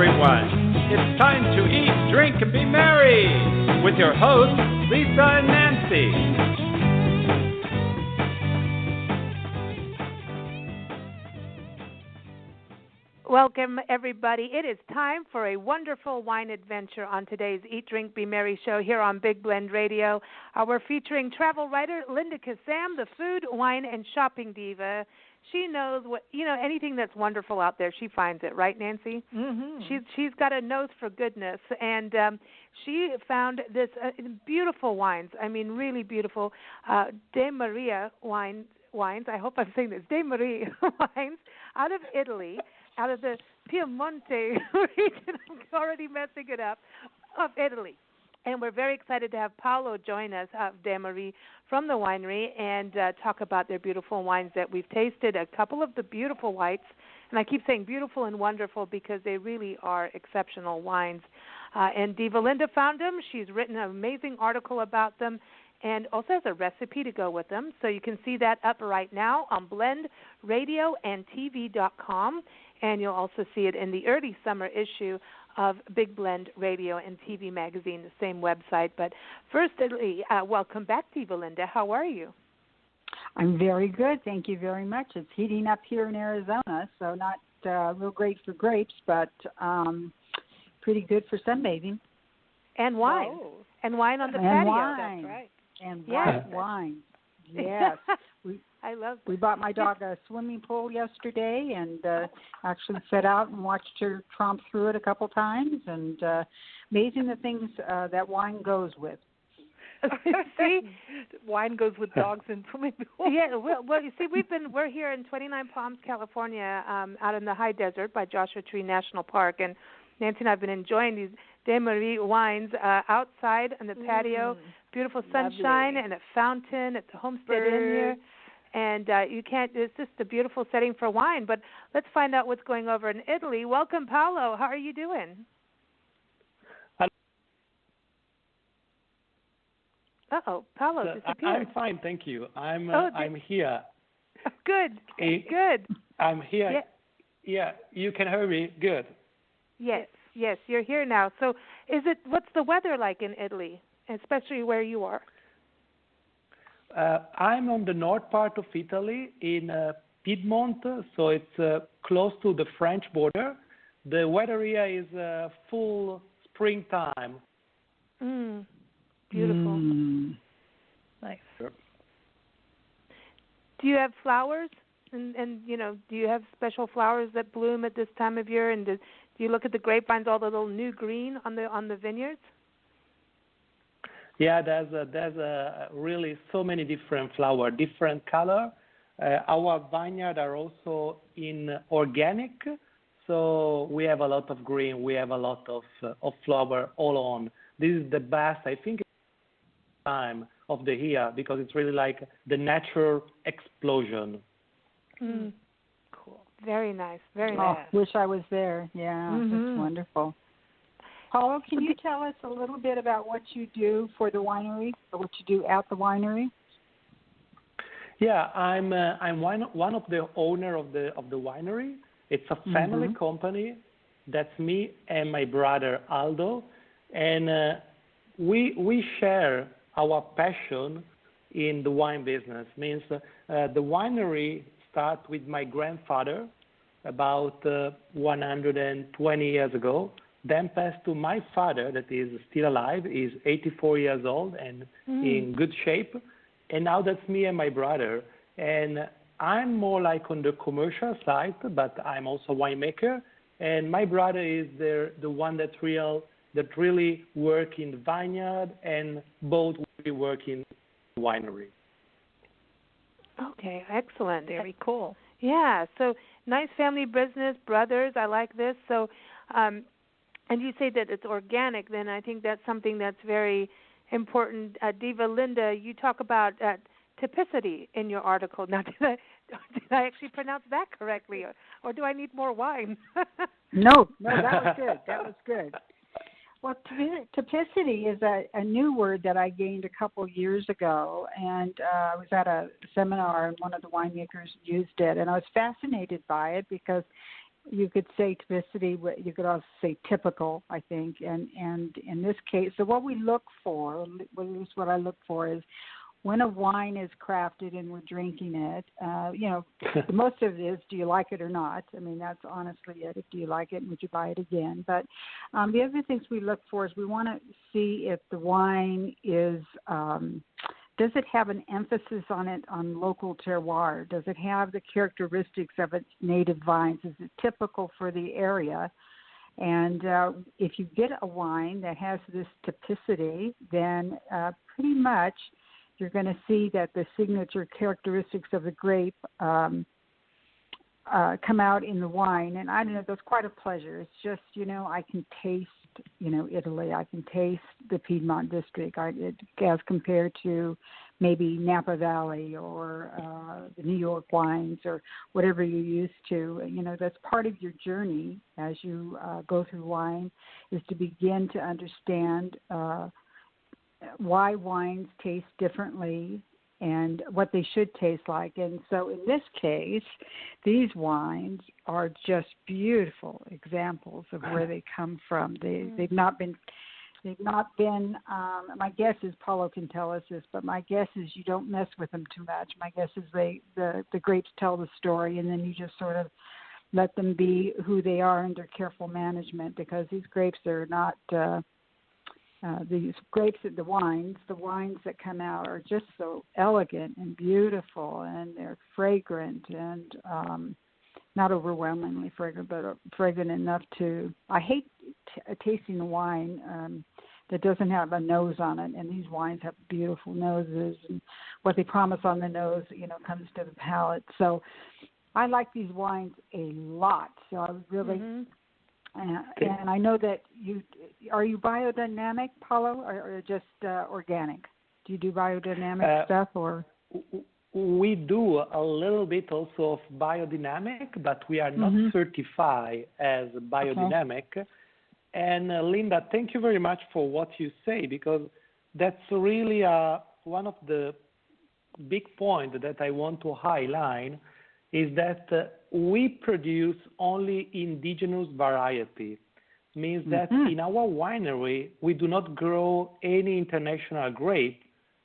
everyone. It's time to eat, drink, and be merry with your hosts, Lisa and Nancy. Welcome, everybody. It is time for a wonderful wine adventure on today's Eat, Drink, Be Merry show here on Big Blend Radio. We're featuring travel writer Linda Kissam, the food, wine, and shopping diva. She knows anything that's wonderful out there, she finds it, right, Nancy? Mm-hmm. She's got a nose for goodness, and she found this beautiful wines. I mean, really beautiful Demarie wines. I hope I'm saying this. Demarie wines out of Italy, out of the Piedmont region. I'm already messing it up, of Italy. And we're very excited to have Paolo join us, Demarie, from the winery, and talk about their beautiful wines that we've tasted, a couple of the beautiful whites. And I keep saying beautiful and wonderful because they really are exceptional wines. And Diva Linda found them. She's written an amazing article about them and also has a recipe to go with them. So you can see that up right now on blendradioandtv.com. And you'll also see it in the early summer issue of Big Blend Radio and TV magazine, the same website. But firstly, welcome back, Diva Linda. How are you? I'm very good. Thank you very much. It's heating up here in Arizona, so not real great for grapes, but pretty good for sunbathing. And wine. Whoa. And wine on the and patio. Wine. That's right. And yes. wine. Yes. I love that. We bought my dog a swimming pool yesterday and actually set out and watched her tromp through it a couple times, and amazing the things that wine goes with. See, wine goes with dogs and swimming pools. Yeah, well, you see, we're here in 29 Palms, California, out in the high desert by Joshua Tree National Park, and Nancy and I have been enjoying these Demarie wines outside on the patio. Beautiful sunshine and a fountain. It's a homestead in here. And it's just a beautiful setting for wine. But let's find out what's going over in Italy. Welcome, Paolo. How are you doing? Uh-oh, Paolo disappeared. I'm fine, thank you. I'm here. Good, good. I'm here. Yeah, you can hear me. Good. Yes, you're here now. So what's the weather like in Italy, especially where you are? I'm on the north part of Italy in Piedmont, so it's close to the French border. The weather here is full springtime. Beautiful. Nice. Sure. Do you have flowers? And do you have special flowers that bloom at this time of year? And do you look at the grapevines, all the little new green on the vineyards? Yeah, there's really so many different flowers, different color. Our vineyard are also in organic, so we have a lot of green. We have a lot of flower all on. This is the best, I think, time of the year because it's really like the natural explosion. Cool. Very nice. Very nice. nice. Wish I was there. Yeah, that's wonderful. Paulo, can you tell us a little bit about what you do for the winery, or what you do at the winery? Yeah, I'm one of the owner of the winery. It's a family company. That's me and my brother Aldo, and we share our passion in the wine business. Means the winery started with my grandfather about 120 years ago. Then passed to my father that is still alive. He's 84 years old and in good shape. And now that's me and my brother. And I'm more like on the commercial side, but I'm also a winemaker. And my brother is the one that really work in the vineyard, and both we work in the winery. Okay, excellent. Very cool. Yeah, so nice family business, brothers. I like this. So, and you say that it's organic, then I think that's something that's very important. Diva Linda, you talk about typicity in your article. Now, did I actually pronounce that correctly, or do I need more wine? No, that was good. That was good. Well, typicity is a new word that I gained a couple years ago, and I was at a seminar and one of the winemakers used it, and I was fascinated by it because you could say typicity, you could also say typical, I think. And in this case, so what we look for, at least what I look for, is when a wine is crafted and we're drinking it, the most of it is, do you like it or not? I mean, that's honestly it. If do you like it, would you buy it again? But the other things we look for is we want to see if the wine is, does it have an emphasis on local terroir? Does it have the characteristics of its native vines? Is it typical for the area? And if you get a wine that has this typicity, then pretty much you're going to see that the signature characteristics of the grape come out in the wine. And I don't know, that's quite a pleasure. It's just, I can taste, Italy. I can taste the Piedmont district as compared to maybe Napa Valley or the New York wines or whatever you're used to. That's part of your journey as you go through wine, is to begin to understand why wines taste differently and what they should taste like. And so in this case, these wines are just beautiful examples of where they come from. They've not been, my guess is, Paolo can tell us this, but my guess is you don't mess with them too much. My guess is the grapes tell the story, and then you just sort of let them be who they are under careful management, because these grapes are not, these grapes, the wines that come out are just so elegant and beautiful, and they're fragrant and not overwhelmingly fragrant, but fragrant enough to. I hate tasting a wine that doesn't have a nose on it, and these wines have beautiful noses, and what they promise on the nose, comes to the palate. So I like these wines a lot. So I was really. Mm-hmm. And I know that are you biodynamic, Paolo, or just organic? Do you do biodynamic stuff, or? We do a little bit also of biodynamic, but we are not certified as biodynamic. Okay. And Linda, thank you very much for what you say, because that's really one of the big points that I want to highlight, is that we produce only indigenous variety. Means that in our winery, we do not grow any international grape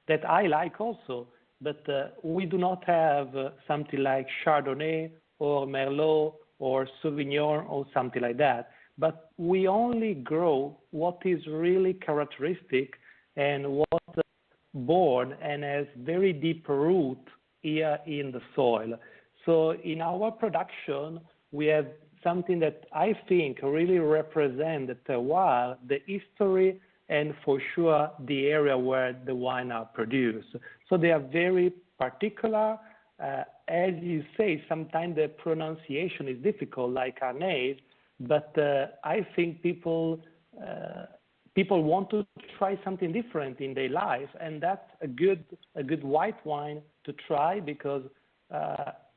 that I like also, but we do not have something like Chardonnay or Merlot or Sauvignon or something like that. But we only grow what is really characteristic and what born and has very deep root here in the soil. So in our production, we have something that I think really represents the terroir, the history, and for sure the area where the wine are produced. So they are very particular. As you say, sometimes the pronunciation is difficult, like Arnais, but I think people want to try something different in their life, and that's a good white wine to try, because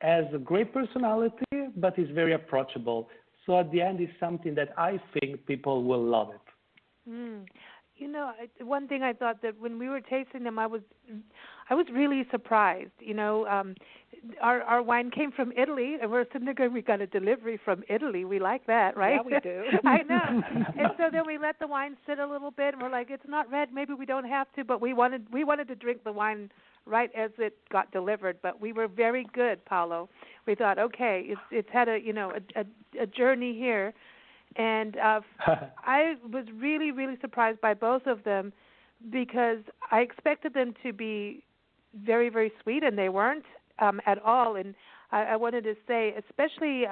has a great personality, but is very approachable. So at the end, it's something that I think people will love it. One thing I thought that when we were tasting them, I was really surprised. Our wine came from Italy, and we're sitting there going, we got a delivery from Italy. We like that, right? Yeah, we do. I know. And so then we let the wine sit a little bit, and we're like, it's not red. Maybe we don't have to, but we wanted to drink the wine right as it got delivered. But we were very good, Paolo. We thought, okay, it's had a journey here. And I was really, really surprised by both of them, because I expected them to be very, very sweet, and they weren't at all. And I wanted to say, especially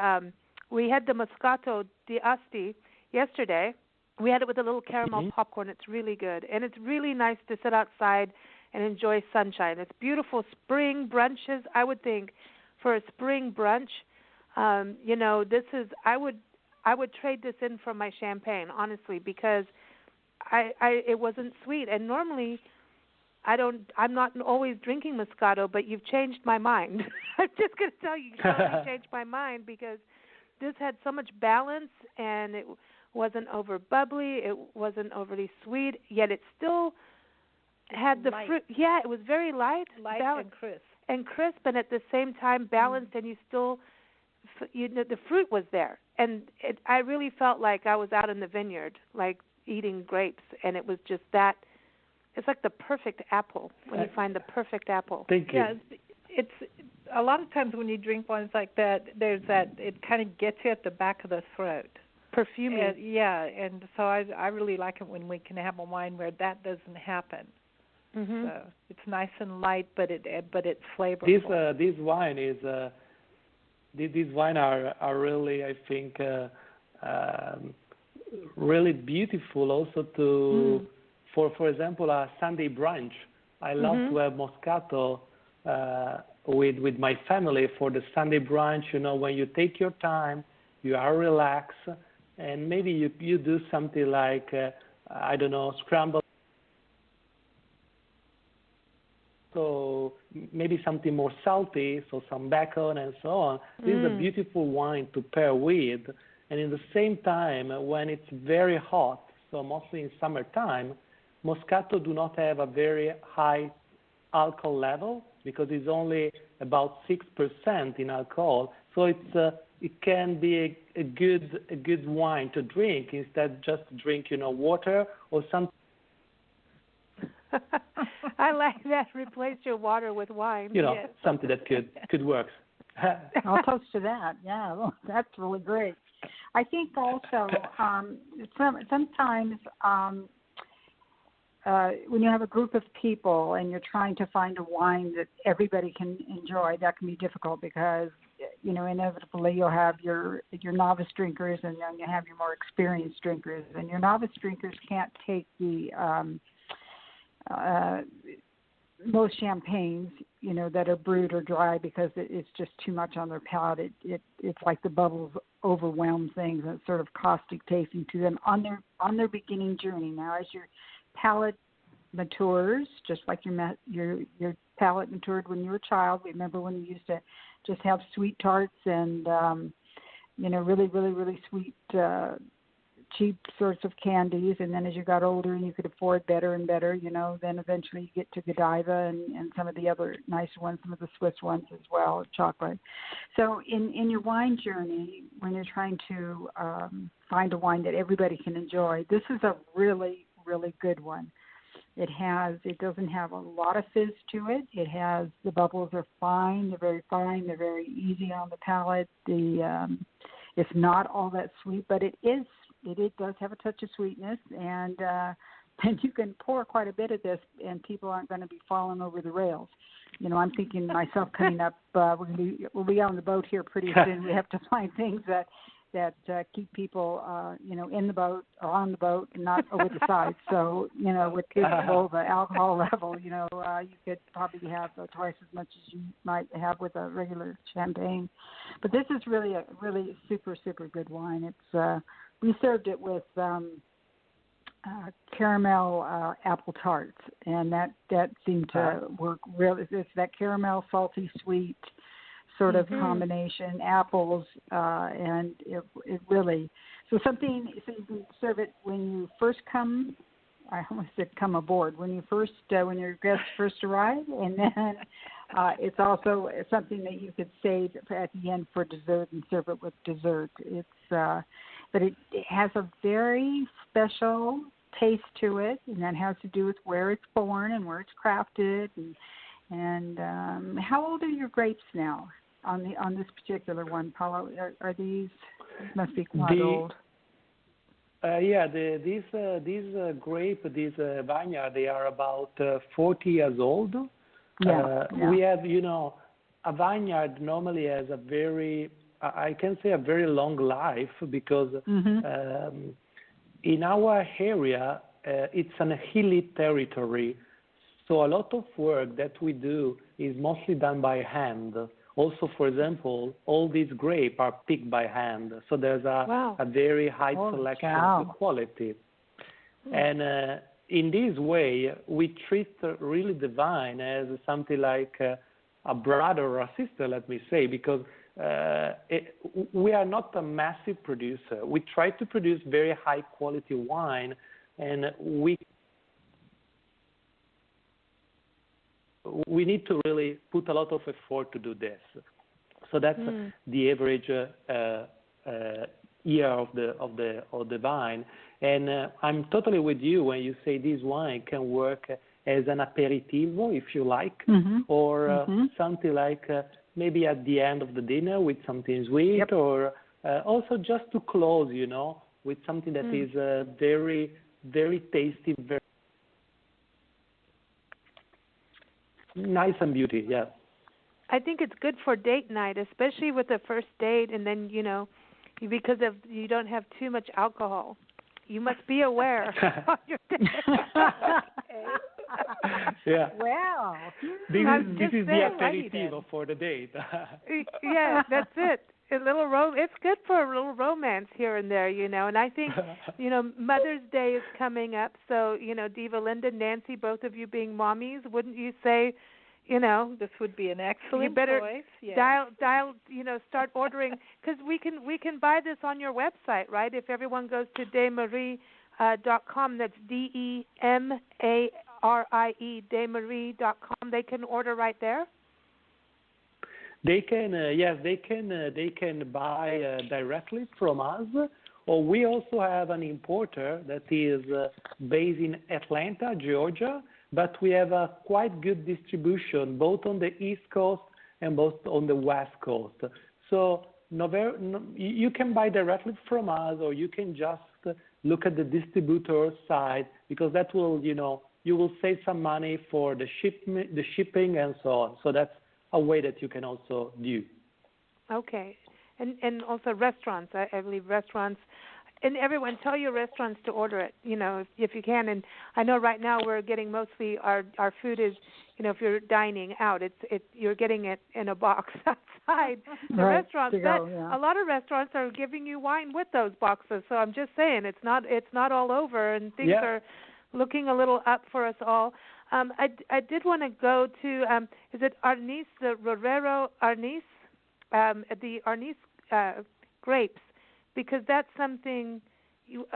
we had the Moscato dAsti yesterday. We had it with a little caramel popcorn. It's really good. And it's really nice to sit outside and enjoy sunshine. It's beautiful spring brunches. I would think for a spring brunch, this is, I would trade this in for my champagne, honestly, because it wasn't sweet. And normally I'm not always drinking Moscato, but you've changed my mind. I'm just going to tell you totally changed my mind, because this had so much balance, and it wasn't over bubbly, it wasn't overly sweet, yet it still had the fruit. Yeah, it was very light and crisp. And crisp, and at the same time balanced, and you still, the fruit was there. I really felt like I was out in the vineyard, like eating grapes, and it was just that. It's like the perfect apple when you find the perfect apple. Thank you. Yeah, it's a lot of times when you drink wines like that, there's that it kind of gets you at the back of the throat. Perfuming. And so I really like it when we can have a wine where that doesn't happen. Mm-hmm. So it's nice and light, but it's flavorful. This wine is these wine are really, I think, really beautiful. Also to for example, a Sunday brunch. I love to have Moscato with my family for the Sunday brunch. You know, when you take your time, you are relaxed, and maybe you do something like I don't know, scrambled. So maybe something more salty, so some bacon and so on. This is a beautiful wine to pair with, and in the same time, when it's very hot, so mostly in summertime, Moscato do not have a very high alcohol level because it's only about 6% in alcohol. So it can be a good wine to drink instead just drink water or something. I like that. Replace your water with wine. Yes. Something that could work. I'll toast to that. Yeah, well, that's really great. I think also sometimes when you have a group of people and you're trying to find a wine that everybody can enjoy, that can be difficult because inevitably you'll have your novice drinkers and then you have your more experienced drinkers, and your novice drinkers can't take the most champagnes, that are brewed or dry because it's just too much on their palate. It's like the bubbles overwhelm things, and it's sort of caustic tasting to them on their beginning journey. Now, as your palate matures, just like your palate matured when you were a child. Remember when you used to just have sweet tarts and really, really, really sweet cheap sorts of candies, and then as you got older and you could afford better and better, then eventually you get to Godiva and some of the other nice ones, some of the Swiss ones as well, chocolate. So in your wine journey, when you're trying to find a wine that everybody can enjoy, this is a really, really good one. It doesn't have a lot of fizz to it. The bubbles are fine. They're very fine. They're very easy on the palate. It's not all that sweet, but it does have a touch of sweetness, and you can pour quite a bit of this, and people aren't going to be falling over the rails. I'm thinking myself coming up. We'll be on the boat here pretty soon. We have to find things that keep people, in the boat or on the boat and not over the side. So, with the alcohol level, you could probably have twice as much as you might have with a regular champagne. But this is really a really super, super good wine. It's we served it with caramel apple tarts, and that seemed to work really. It's that caramel, salty, sweet sort of combination, apples, and it really. So you can serve it when you first come. I almost said come aboard. When your guests first arrive, and then it's also something that you could save at the end for dessert and serve it with dessert. But it has a very special taste to it, and that has to do with where it's born and where it's crafted. And how old are your grapes now on this particular one, Paolo? Are these must be quite old? These grape, these Vanya, they are about 40 years old. We have, a vineyard normally has a very, I can say a very long life because in our area, it's an hilly territory. So a lot of work that we do is mostly done by hand. Also, for example, all these grapes are picked by hand. So there's a very high selection of the quality. And in this way, we treat really the vine as something like a brother or a sister, let me say, because we are not a massive producer. We try to produce very high quality wine, and we need to really put a lot of effort to do this. So that's the average year of the vine. And I'm totally with you when you say this wine can work as an aperitivo, if you like, or something like maybe at the end of the dinner with something sweet, or also just to close, with something that is very, very tasty, very nice and beauty, yeah. I think it's good for date night, especially with the first date, and then, because you don't have too much alcohol. You must be aware on your date. Yeah. Well, this is the aperitivo for the date. Yeah, that's it. It's good for a little romance here and there, And I think, Mother's Day is coming up, so Diva, Linda, Nancy, both of you being mommies, wouldn't you say, this would be an excellent you better choice. Yes. dial, start ordering, because we can buy this on your website, right? If everyone goes to demarie.com, that's DEMARIE, demarie.com, they can order right there. They can, yes, they can buy directly from us, or we also have an importer that is based in Atlanta, Georgia, but we have a quite good distribution both on the East Coast and both on the West Coast. So you can buy directly from us, or you can just look at the distributor side, because that will, you will save some money for the shipping and so on. So that's a way that you can also do. Okay. And also restaurants, I believe restaurants, and everyone, tell your restaurants to order it, if you can. And I know right now we're getting mostly our food is, if you're dining out, you're getting it in a box outside the restaurants. A lot of restaurants are giving you wine with those boxes. So I'm just saying it's not all over, and things are looking a little up for us all. I did want to go to is it Arnis, the Roero Arnis, the Arnis grapes, because that's something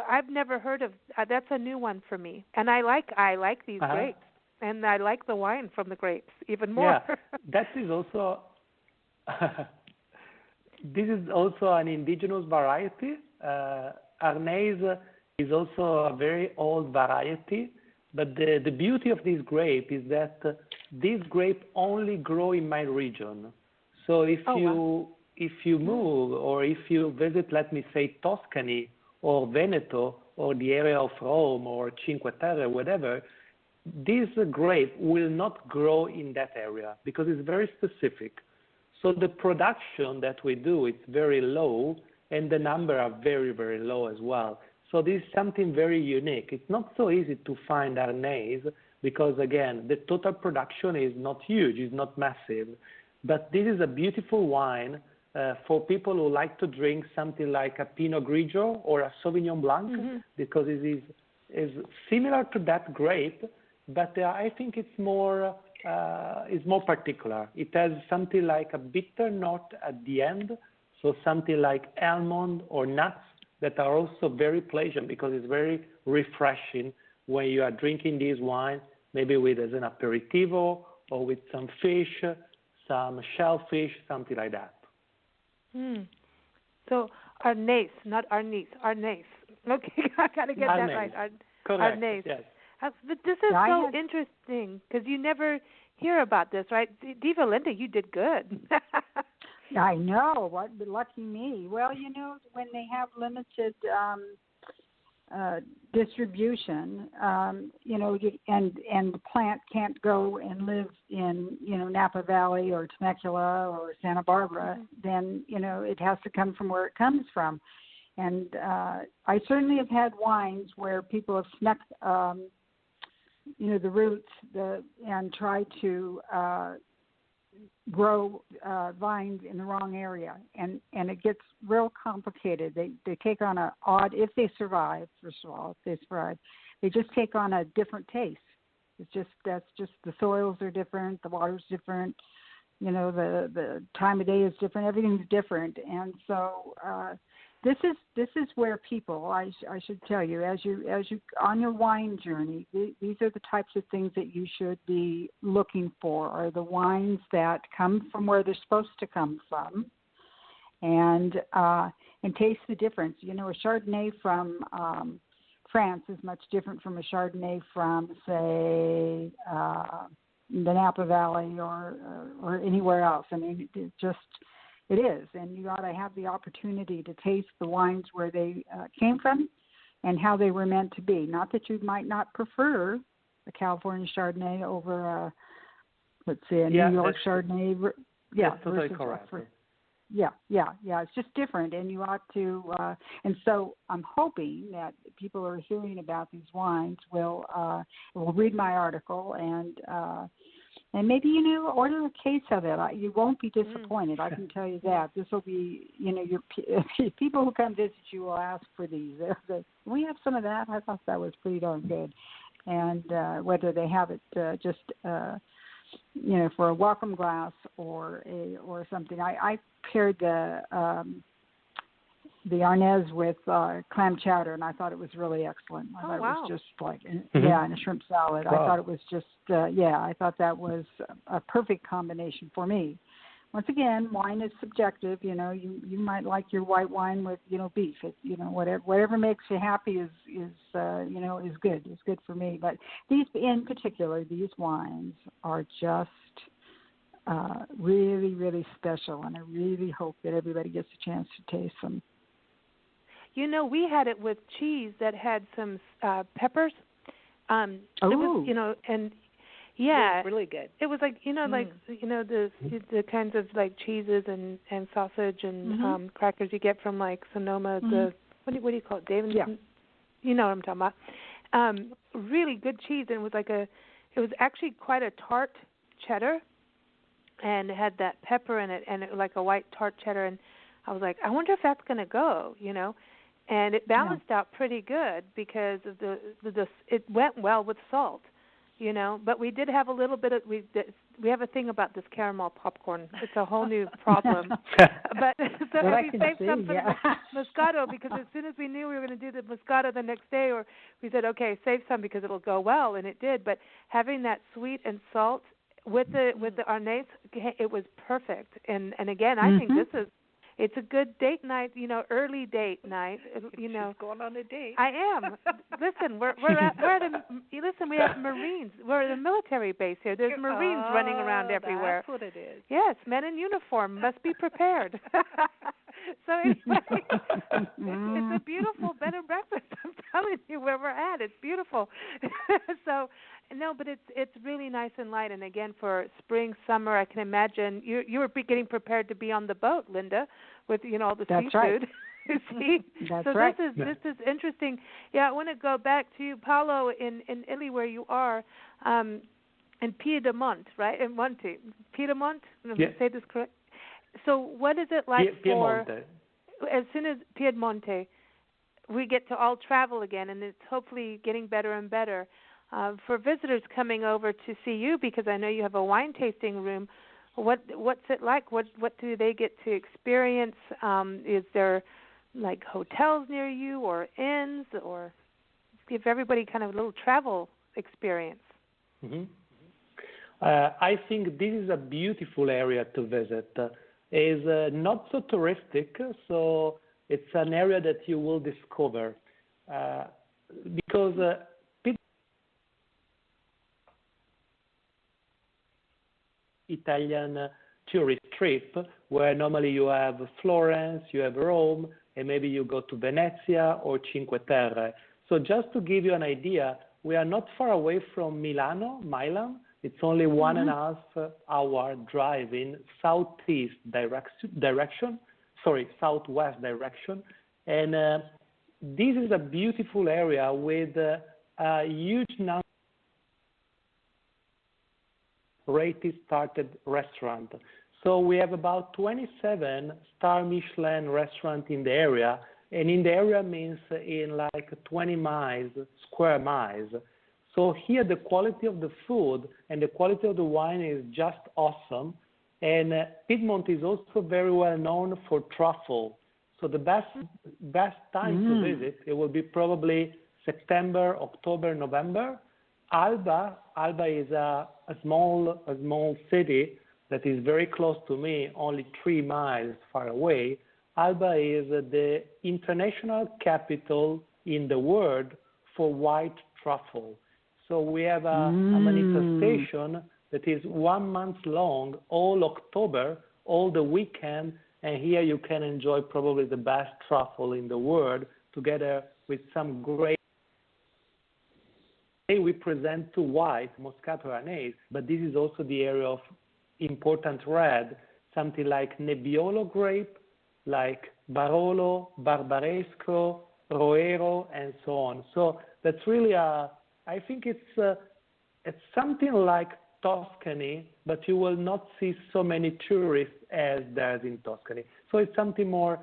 I've never heard of. That's a new one for me, and I like these grapes, and I like the wine from the grapes even more. Yeah, that is also this is also an indigenous variety. Arnese is also a very old variety, but the beauty of this grape is that this grape only grow in my region. So if you move, or if you visit, let me say, Tuscany or Veneto or the area of Rome or Cinque Terre, whatever, this grape will not grow in that area because it's very specific. So the production that we do, it's very low, and the number are very, very low as well. So this is something very unique. It's not so easy to find Arnese because, again, the total production is not huge, it's not massive. But this is a beautiful wine for people who like to drink something like a Pinot Grigio or a Sauvignon Blanc, because it is similar to that grape, but I think it's more particular. It has something like a bitter note at the end, so something like almond or nuts that are also very pleasant, because it's very refreshing when you are drinking this wine, maybe as an aperitivo or with some fish, some shellfish, something like that. So Arnese, not Arnis, Arnese. Okay, I got to get Arnese. That right. Correct. Arnese. Yes. But this is so interesting, because you never hear about this, right? Diva Linda, you did good. I know. What lucky me. Well, when they have limited distribution, and the plant can't go and live in, Napa Valley or Temecula or Santa Barbara, then, it has to come from where it comes from. And I certainly have had wines where people have snuck, the roots and tried to grow vines in the wrong area, and it gets real complicated. They take on if they survive, first of all, they just take on a different taste. That's just the soils are different, the water's different, the time of day is different, everything's different. And so this is where people, I should tell you, as you on your wine journey, these are the types of things that you should be looking for, are the wines that come from where they're supposed to come from, and and taste the difference. You know, a Chardonnay from France is much different from a Chardonnay from, say, the Napa Valley or anywhere else. I mean, it is, and you ought to have the opportunity to taste the wines where they came from and how they were meant to be. Not that you might not prefer a California Chardonnay over let's say a New York Chardonnay. That's totally correct. Yeah. It's just different, and you ought to. And so I'm hoping that people who are hearing about these wines will read my article and maybe order a case of it. You won't be disappointed. I can tell you that. This will be your people who come visit you will ask for these. We have some of that. I thought that was pretty darn good, and whether they have it just for a welcome glass or something. I paired the Arnez with clam chowder, and I thought it was really excellent. I thought it was just like, and a shrimp salad. Wow. I thought it was just, I thought that was a perfect combination for me. Once again, wine is subjective. You might like your white wine with, beef. Whatever makes you happy is good. It's good for me. But these, in particular, these wines are just really, really special, and I really hope that everybody gets a chance to taste them. We had it with cheese that had some peppers. It was, and yeah, it was really good. It was like the kinds of like cheeses and sausage and crackers you get from like Sonoma. The what do you call it, David? Yeah. You know what I'm talking about. Really good cheese, and it was actually quite a tart cheddar, and it had that pepper in it, and it was like a white tart cheddar, and I was like, I wonder if that's going to go, and it balanced out pretty good because of the it went well with salt. But we did have a little bit of we have a thing about this caramel popcorn. It's a whole new problem. But so we saved some for the Moscato because as soon as we knew we were going to do the Moscato the next day, or we said, okay, save some because it'll go well, and it did. But having that sweet and salt with the Arnaz, it was perfect. And again, I think it's a good date night, early date night. She's going on a date. I am. Listen, we have Marines. We're at a military base here. There's Marines running around everywhere. That's what it is. Yes, men in uniform must be prepared. So anyway, it's a beautiful bed and breakfast. I'm telling you where we're at. It's beautiful. So. No, but it's really nice and light. And again, for spring, summer, I can imagine you were getting prepared to be on the boat, Linda, with all the That's seafood. Right. See, That's so right. This is interesting. Yeah, I want to go back to you, Paolo, in Italy, where you are, in Piedmont, right? In Monte, Piedmont. Did I say this correct? So, what is it like as soon as Piedmonte, we get to all travel again, and it's hopefully getting better and better. For visitors coming over to see you, because I know you have a wine tasting room, what's it like? What do they get to experience? Is there like hotels near you or inns, or give everybody kind of a little travel experience? I think this is a beautiful area to visit. It's not so touristic, so it's an area that you will discover because Italian tourist trip where normally you have Florence, you have Rome, and maybe you go to Venezia or Cinque Terre. So just to give you an idea, we are not far away from Milan. It's only 1.5 hour drive in southwest direction. And this is a beautiful area with a huge number rated started restaurant. So we have about 27 star Michelin restaurants in the area, and in the area means in like 20 square miles. So here the quality of the food and the quality of the wine is just awesome. And Piedmont is also very well known for truffle. So the best time to visit, it will be probably September, October, November. Alba is a small city that is very close to me, only 3 miles far away, Alba is the international capital in the world for white truffle. So we have a manifestation that is 1 month long, all October, all the weekend, and here you can enjoy probably the best truffle in the world together with some great. We present two white, Moscato anise, but this is also the area of important red, something like Nebbiolo grape, like Barolo, Barbaresco, Roero, and so on. So that's really I think it's something like Tuscany, but you will not see so many tourists as there's in Tuscany. So it's something more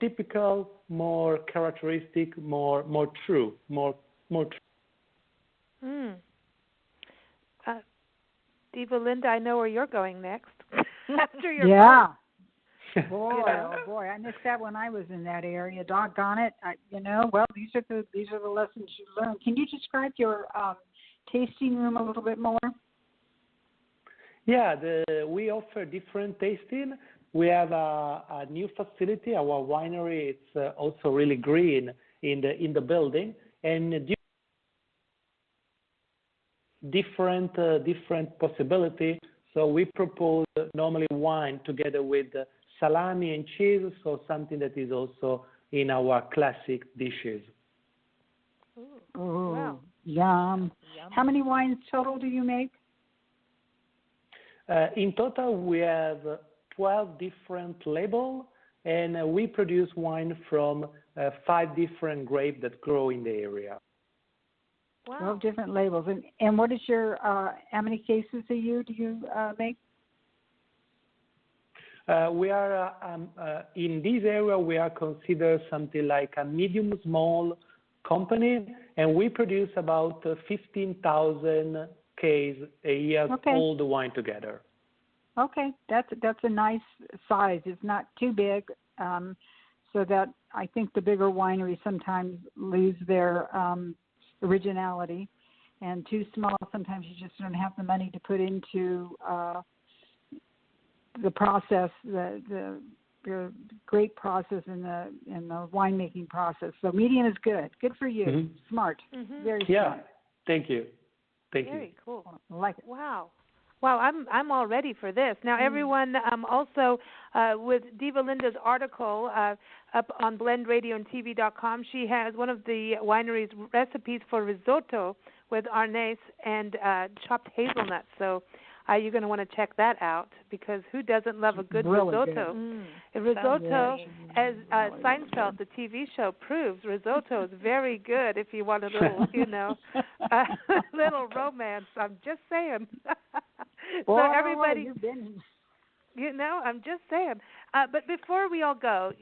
typical, more characteristic, more true, more true. Diva Linda, I know where you're going next. After your boy, oh boy, I missed that when I was in that area. Doggone it! Well, these are the lessons you learn. Can you describe your tasting room a little bit more? Yeah, we offer different tasting. We have a new facility. Our winery it's also really green in the building, and different possibility. So we propose normally wine together with salami and cheese, so something that is also in our classic dishes. Oh, wow. Yum. How many wines total do you make? In total, we have 12 different labels, and we produce wine from 5 different grapes that grow in the area. Wow. 12 different labels. And what is your, how many cases a year do you make? We are, in this area, we are considered something like a medium small company, and we produce about 15,000 cases a year, all the wine together. Okay, that's a nice size. It's not too big, so that I think the bigger wineries sometimes lose their originality, and too small, sometimes you just don't have the money to put into the process, the great process in the winemaking process. So medium is good. Good for you. Mm-hmm. Smart. Mm-hmm. Very smart. Yeah. Thank you. Very cool. I like it. Wow. Wow, I'm all ready for this. Now, everyone, also with Diva Linda's article up on blendradioandtv.com, she has one of the winery's recipes for risotto with anise and chopped hazelnuts. So you're going to want to check that out, because who doesn't love a good risotto? Risotto, as Seinfeld, the TV show, proves, risotto is very good if you want a little, little romance. I'm just saying. Boy, so everybody, you've been... I'm just saying. But before we all go,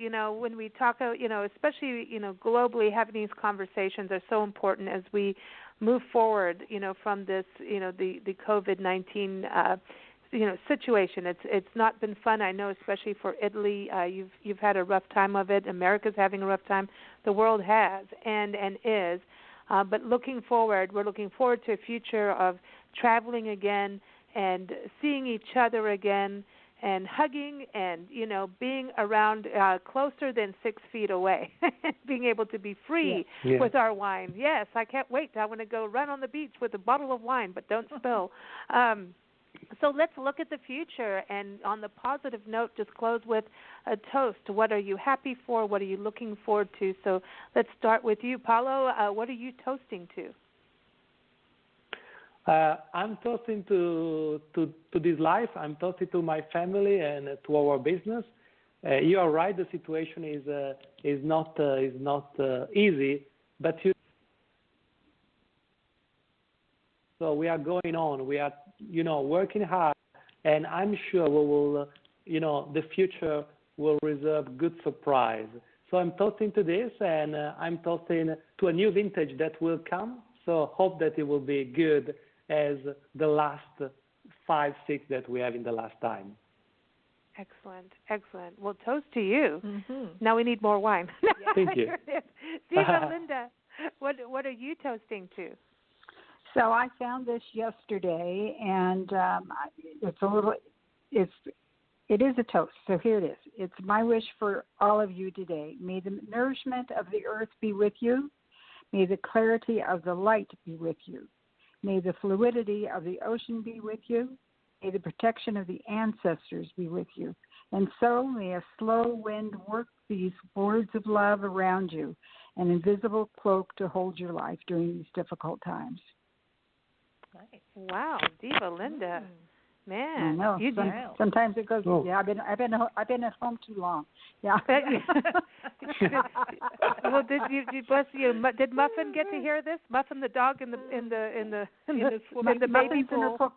when we talk, especially, globally, having these conversations are so important as we move forward, from this, the COVID-19, situation. It's not been fun, I know, especially for Italy. You've had a rough time of it. America's having a rough time. The world has and is. But looking forward, we're looking forward to a future of traveling again and seeing each other again and hugging and, being around closer than 6 feet away, being able to be free with our wine. Yes, I can't wait. I want to go run on the beach with a bottle of wine, but don't spill. So let's look at the future, and on the positive note, just close with a toast. What are you happy for? What are you looking forward to? So let's start with you, Paolo. What are you toasting to? I'm toasting to this life. I'm toasting to my family and to our business. You are right. The situation is not easy, but so we are going on. We are working hard, and I'm sure we will. The future will reserve good surprise. So I'm toasting to this, and I'm toasting to a new vintage that will come. So hope that it will be good as the last 5, 6 that we have in the last time. Excellent. Well, toast to you. Mm-hmm. Now we need more wine. Thank you. Diva Linda, what are you toasting to? So I found this yesterday, and it's It is a toast. So here it is. It's my wish for all of you today. May the nourishment of the earth be with you. May the clarity of the light be with you. May the fluidity of the ocean be with you. May the protection of the ancestors be with you. And so may a slow wind work these words of love around you, an invisible cloak to hold your life during these difficult times. Nice. Wow, Diva Linda. Man, I know. Sometimes it goes. Oh. Yeah, I've been at home too long. Yeah. Well, bless you? Did Muffin get to hear this? Muffin, the dog in the baby pool.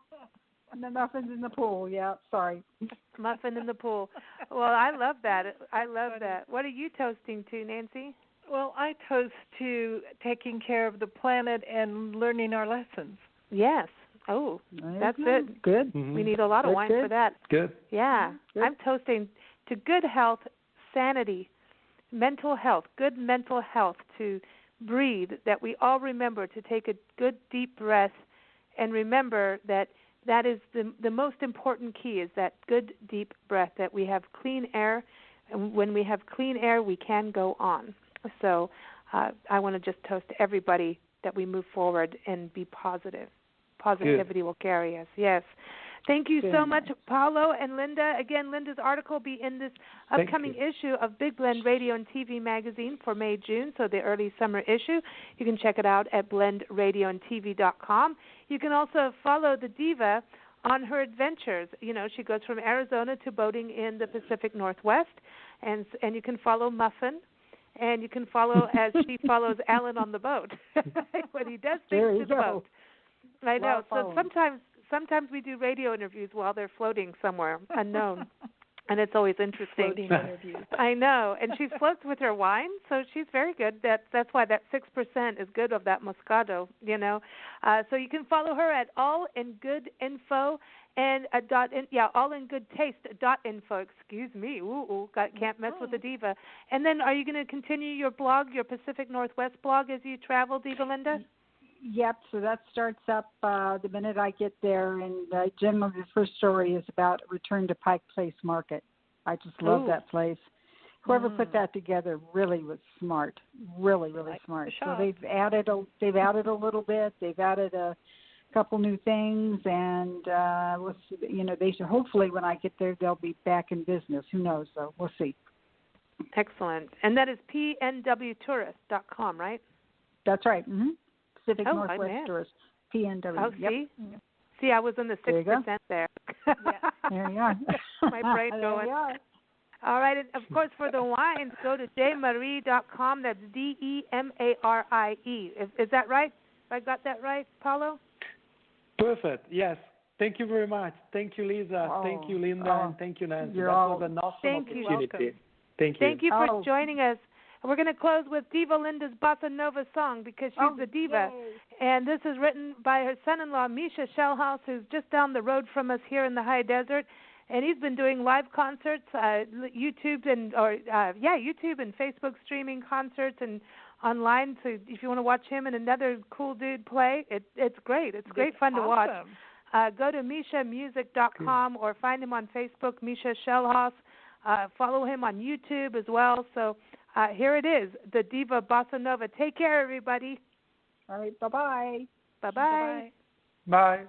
The Muffin's in the pool. Yeah. Sorry. Muffin in the pool. Well, I love that. I love that. What are you toasting to, Nancy? Well, I toast to taking care of the planet and learning our lessons. Yes. Oh, that's it. Good. We need a lot of wine for that. Good. Yeah. Good. I'm toasting to good health, sanity, mental health, good mental health, to breathe, that we all remember to take a good deep breath and remember that is the most important key, is that good deep breath, that we have clean air. And when we have clean air, we can go on. So I want to just toast to everybody that we move forward and be positive. Positivity will carry us. Yes. Thank you so much, Paolo and Linda. Again, Linda's article will be in this upcoming issue of Big Blend Radio and TV magazine for May, June, so the early summer issue. You can check it out at blendradioandtv.com. You can also follow the Diva on her adventures. You know, she goes from Arizona to boating in the Pacific Northwest, and you can follow Muffin. And you can follow as she follows Alan on the boat when he does things to the boat. I know. So sometimes we do radio interviews while they're floating somewhere unknown, and it's always interesting. Floating interviews. I know, and she floats with her wine, so she's very good. That's why that 6% is good of that Moscato. You know, so you can follow her at All in Good Info and allingoodtaste.info. Excuse me. Can't mess with the Diva. And then, are you going to continue your blog, your Pacific Northwest blog, as you travel, Diva Linda? Yep, so that starts up the minute I get there, and generally the first story is about Return to Pike Place Market. I just love that place. Whoever put that together really was smart, really smart. So they've added a little bit. They've added a couple new things, and they should, hopefully when I get there they'll be back in business. Who knows? So we'll see. Excellent, and that is pnwtourist.com, right? That's right. Mm-hmm. Pacific Northwest Tourist, PNW. Oh, see? Yep. See, I was in the 6% there. There you are. My brain going. All right, and of course, for the wines, go to demarie.com. That's DEMARIE. Is that right? I got that right, Paolo? Perfect. Yes. Thank you very much. Thank you, Lisa. Thank you, Linda. And thank you, Nancy. That was an awesome opportunity. Thank you. Thank you for joining us. We're going to close with Diva Linda's Bossa Nova song, because she's the diva. Yay. And this is written by her son-in-law, Micha Schellhaas, who's just down the road from us here in the high desert. And he's been doing live concerts, YouTube and Facebook streaming concerts and online. So if you want to watch him and another cool dude play, it's great. It's great fun to watch. Go to MichaMusic.com or find him on Facebook, Micha Schellhaas. Follow him on YouTube as well. So here it is, the Diva Bossa Nova. Take care, everybody. All right. Bye-bye. Bye-bye. Bye.